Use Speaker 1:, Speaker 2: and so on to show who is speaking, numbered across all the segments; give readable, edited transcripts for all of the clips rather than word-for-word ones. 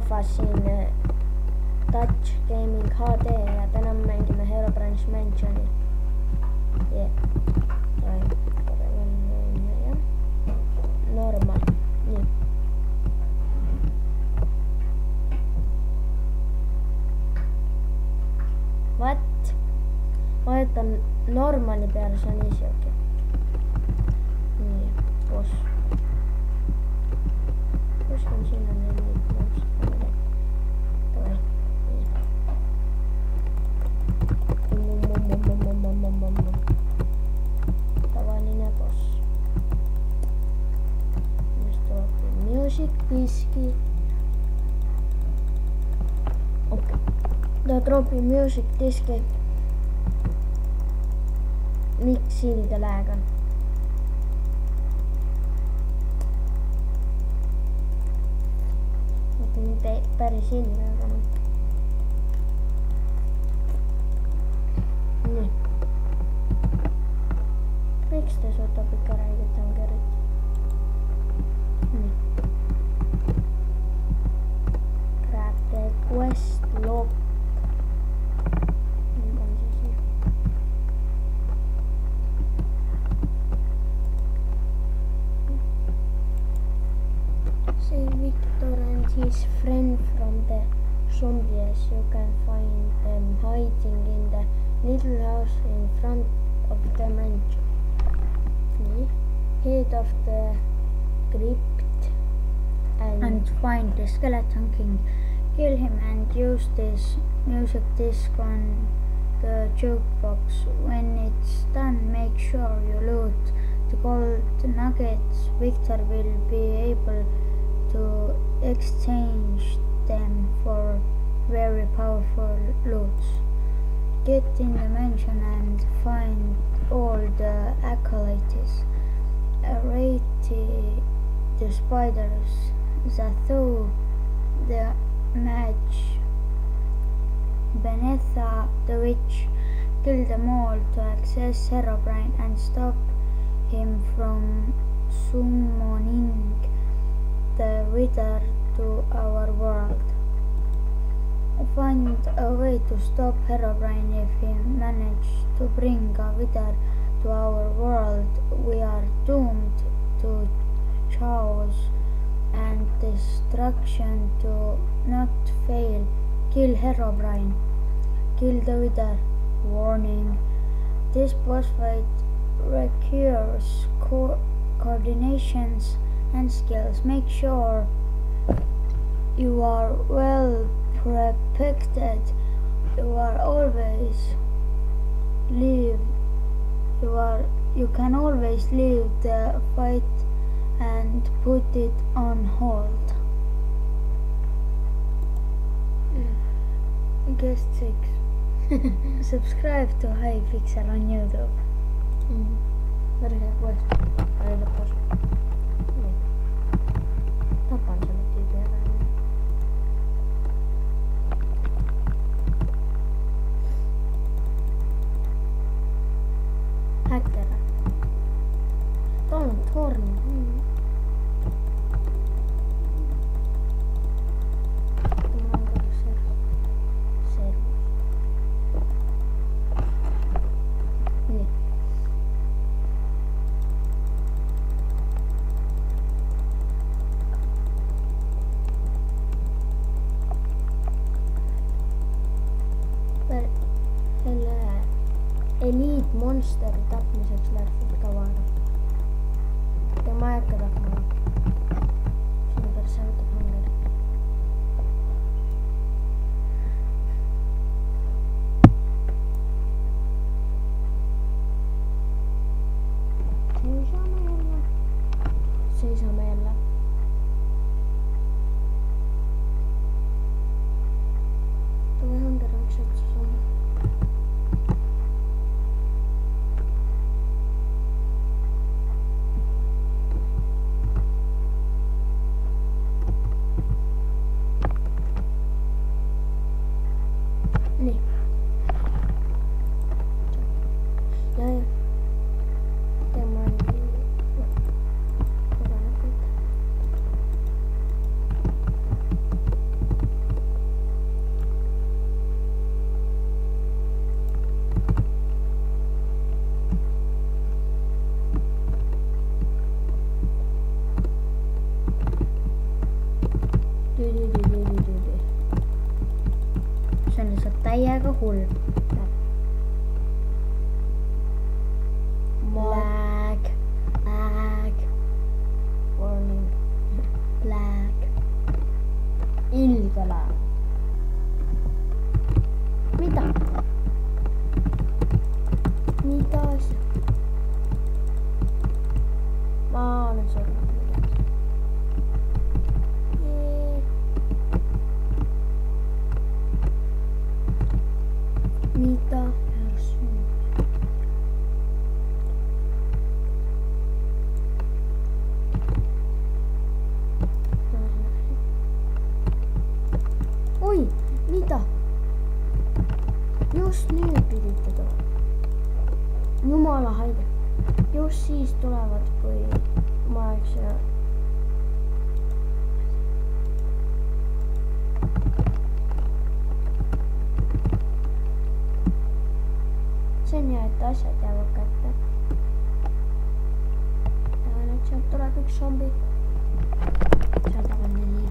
Speaker 1: avasin Touch Gaming HD ja tänään me mängime Herobrine's Mansioni. Jep. Ja normal. Niin. What? Mä otan normaali peale, se on easy, okei. Niin, boss. Koska siinä on niitä monster. Toi. Tavallinen boss. Myös tuokin music diski. Okei. Tää droppi music diski. Miksi siltä lääkän? Nyt ei päris ilmeä. Niin. Miksi te suutta pikkaräikit on keritty? Niin. Grab the quest log. Save Victor and his friend from the zombies. You can find them hiding in the little house in front of the mansion. Head of the crypt and find the Skeleton King. Kill him and use this music disc on the jukebox. When it's done, make sure you loot the gold nuggets. Victor will be able to exchange them for very powerful loots. Get in the mansion and find all the acolytes. Raid the spiders that throw the match. Benetha the witch. Kill them all to access Herobrine and stop him from summoning the Wither to our world. Find a way to stop Herobrine. If he manages to bring a Wither to our world, we are doomed to chaos and destruction. To not fail, kill Herobrine. Kill the Wither. Warning. This boss fight requires coordinations and skills. Make sure you are well protected. You can always leave the fight and put it on hold. Guest 6. Subscribe to Hypixel on YouTube. Verkeen pois. Aina pois. Niin. Tapan sen nyt tiedään. Häkkärä. Tuolla on torni. Elite monsteri tapmiseksi lähti kavaara. Ja mä ajattelin tapmaa. Sinun kanssa on hangeri. Seisoo meillä. Tulee hankerukset sun. hull. Lag.
Speaker 2: Warning.
Speaker 1: Lag.
Speaker 2: Ilge lag.
Speaker 1: Mida? Mida asja?
Speaker 2: Ma olen surnud midagi.
Speaker 1: Mida? Oi, mida? Just nüüd pidite tulema. Jumala haige. Just siis tulevad, kui ma eks ja... See on hea, et asjad jäävad kätte. Ja nüüd sealt tuleb üks zombi. Seal taga on nii.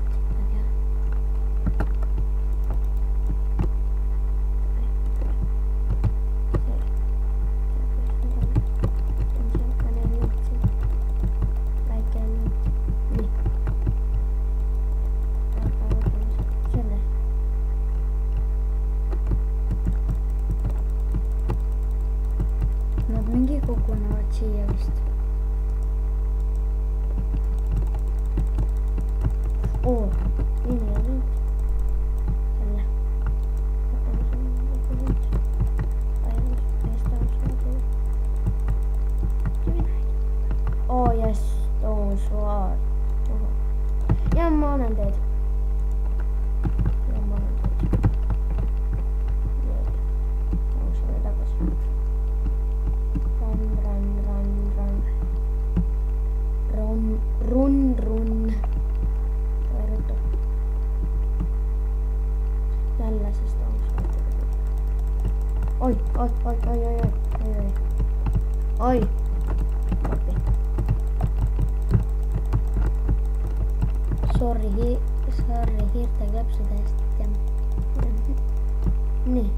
Speaker 1: Nad mingi kogunevad siia vist. Oo, nii ja nii. Jälle. Oh yes, Stone Sword. Ja ma olen teed. Run. Ruttu. Jälle se Stone Sword. Oi. Oi. Sorry hiirte klapsude eest. Nii.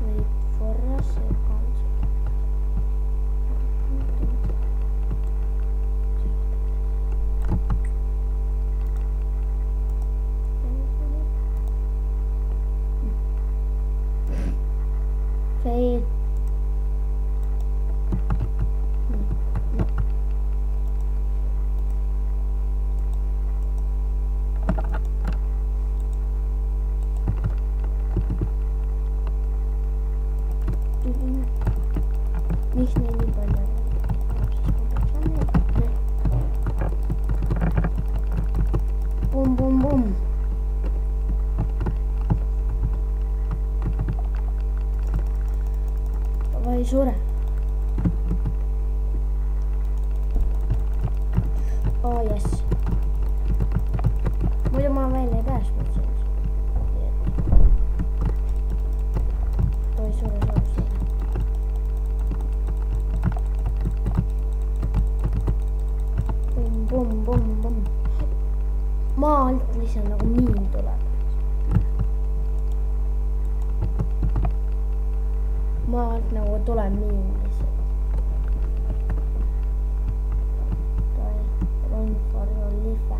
Speaker 1: Võib korra sekanduda. Fail. Miks neil nii palju on? Bum. Davai, sure. Oh yes. Muidu ma veel ei pääsnud sellest. Oi, sure. Bum. Maa alt lihtsalt nagu miin tuleb. Maa alt nagu tuleb miin lihtsalt. Run for your life.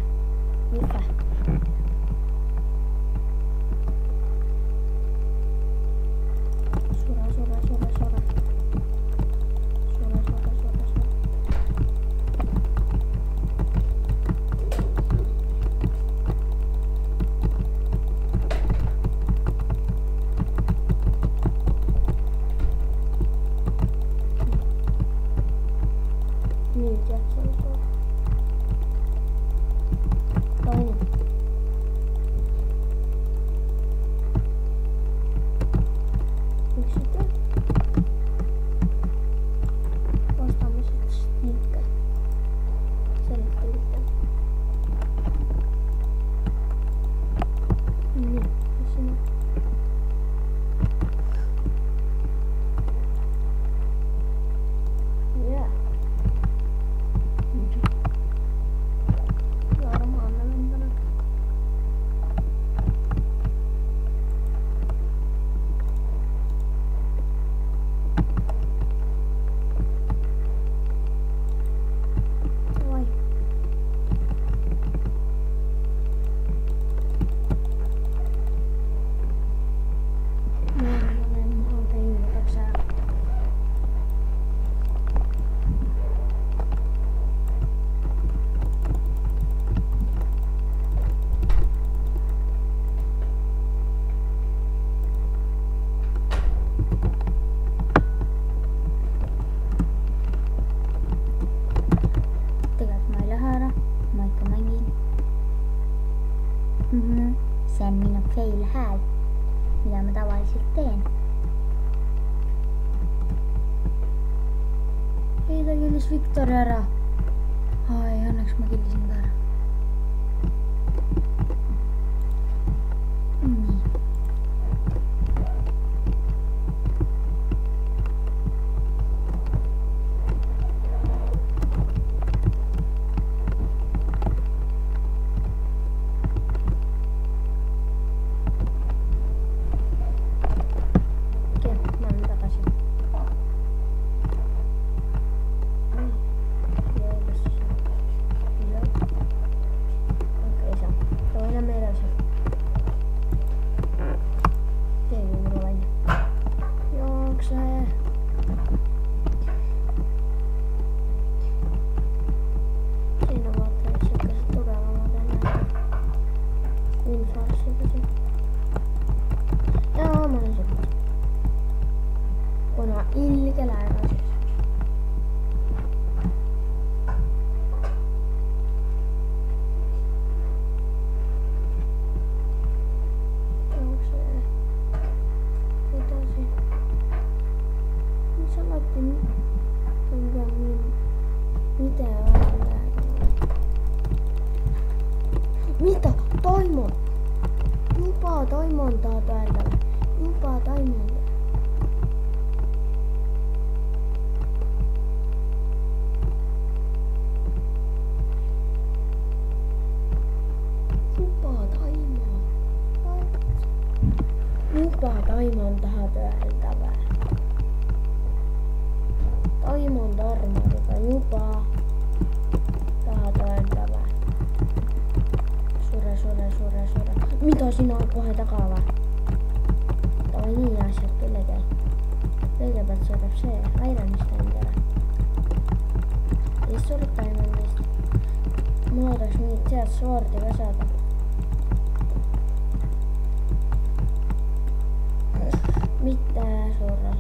Speaker 1: Sura. Se on minun fail hääl, mitä mä tavallisesti teen. Ei tää killis Victoria ära. Ai, onneksi mä killisin tää ära. Niin. Mitä? Taimon! Jupaa taimontaa täältä. Jupaa taimontaa. Jupaa taimaa. Jupaa taimontaa täältä. Taimon tarmarika. Jupaa. Sure. Mitä sinä on kohe takaa vai? Tai niin asiat kyllä käy. Leikäpät suoraan se. Airanista en tiedä. Ei suorittaa ilman niistä. Mulla otaks niitä sieltä suorti kasata. Mitä suoraan?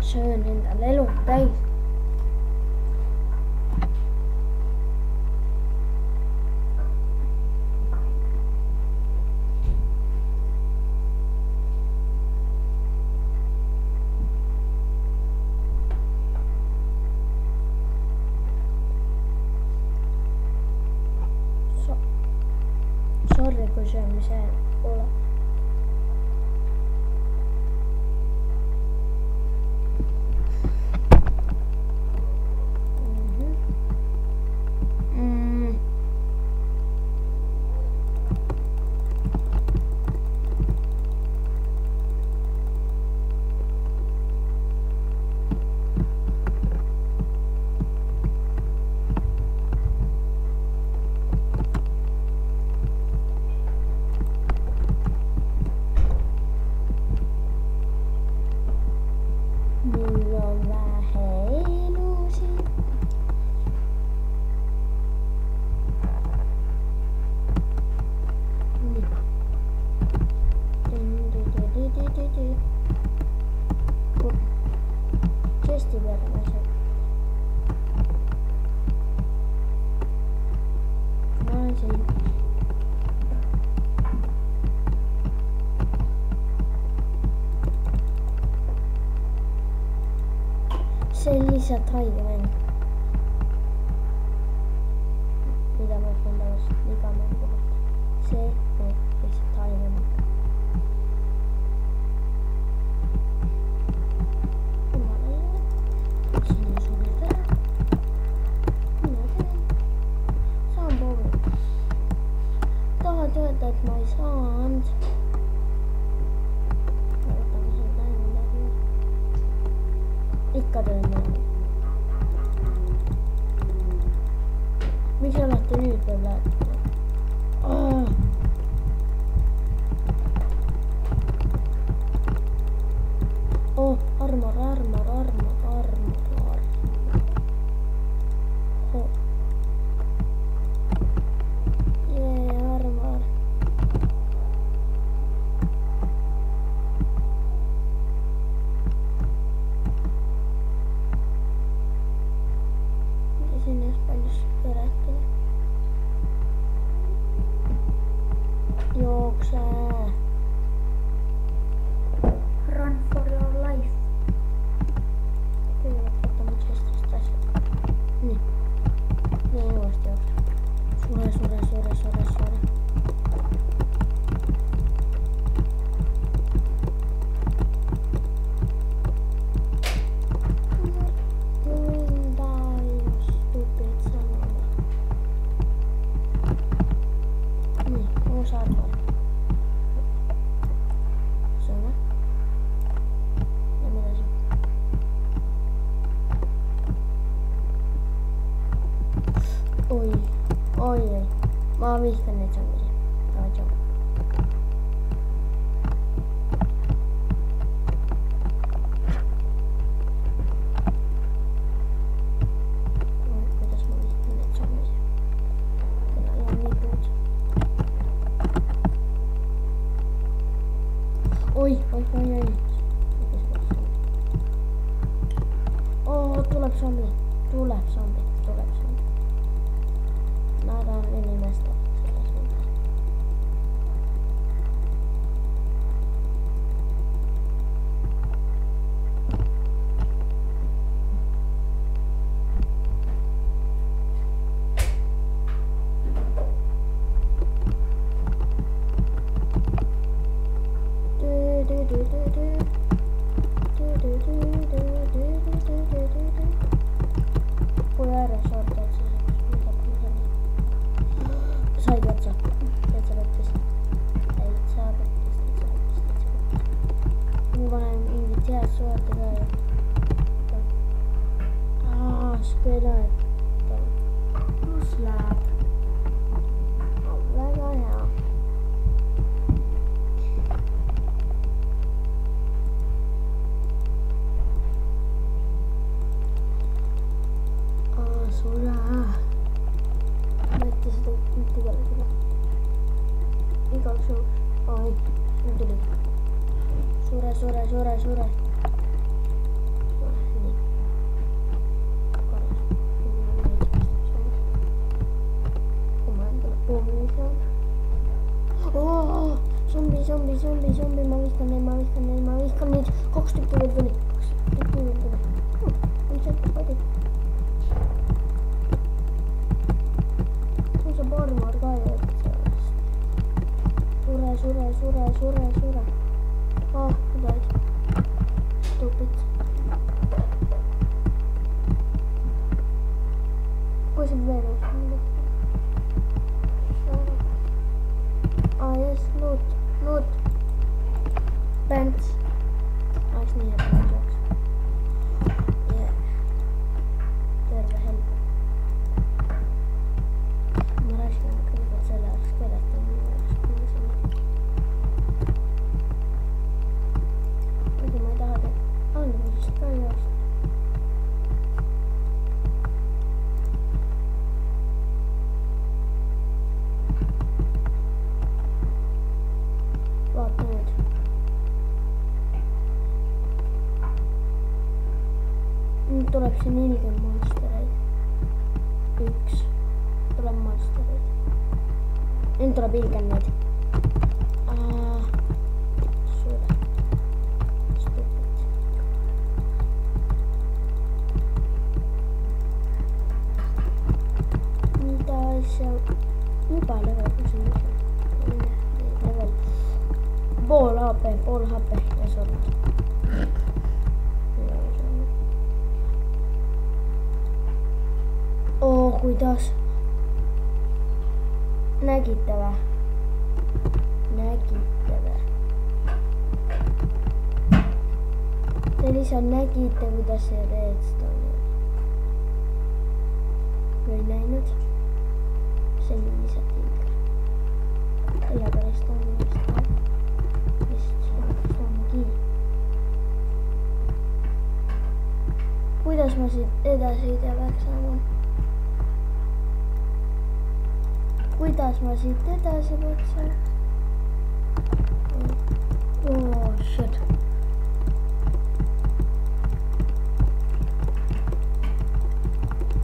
Speaker 1: Söön enda lelut täis. Sorry kun syömiseen ole. Se lisää taimen. Mitä mä oon tällaista likamen puhuttu. Se on lisää taimen. Sinä suunnitelma. Minä teen. Saan povin. Tuohon työtä, että mä ei saanut. Ikkatöinen. Miksi sä lähti nyt vielä? Armor.
Speaker 2: Oi. Oi ei. Mä oon vihkanneet zombisia. Tai zombi. Kuinkas mä vihkanneet zombisia? Kyllä on niput. Oi. Tuleb zombi. Nähdään enimmästä sillä suuntaan. Sure. Zombi, mä vihkan. 2 tykkiä vielä tuli. On se pati. On se varmaan kai Sure. Right. Stupid. Kuis se vero? Yes, loot. Pants. Ais niin helpoksi. Yeah. Terve helppo. Mä raiskaan kyllä siellä skeleton. Miten mä ei tahota annemisesta rajoista. Vaata nyt. Nyt tulee se 40 monstereita. 1. Tulee monstereita. Nyt tulee pilkänneitä. Sure. Stupid. Mitä ois se? Mikä level kun level. Ball HP ja sormet. Kuitas. Näkittävä. Eli se on näkittävä, kun tässä on redstone. Voi näin nyt. Sen lisätiin. Tällä perästä on uudestaan. Kuitas mä sit etäisyyteväksi sanon? Kuitas mä sit etäisyyteväksi sanon? Oh shit.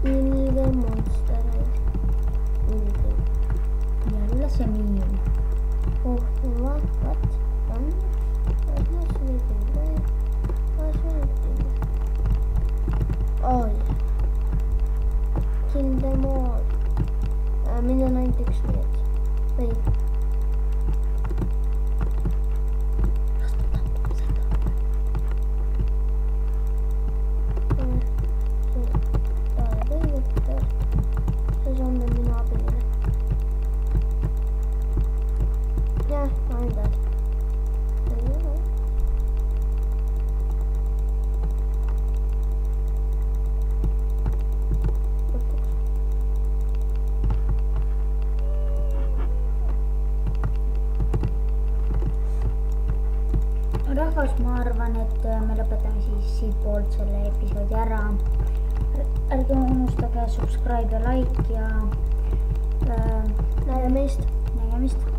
Speaker 2: Ilge monstereita. Jällä se miin. What? Oh yeah. Kill them all. Minä näin tekstiä. Ei. Se on minun apillinen. Yeah, I'm dead.
Speaker 1: rahvas, ma arvan, et me lõpetame siis siitpoolt selle episoodi ära. Ärge unustage subscribe ja like ja
Speaker 2: nägemist.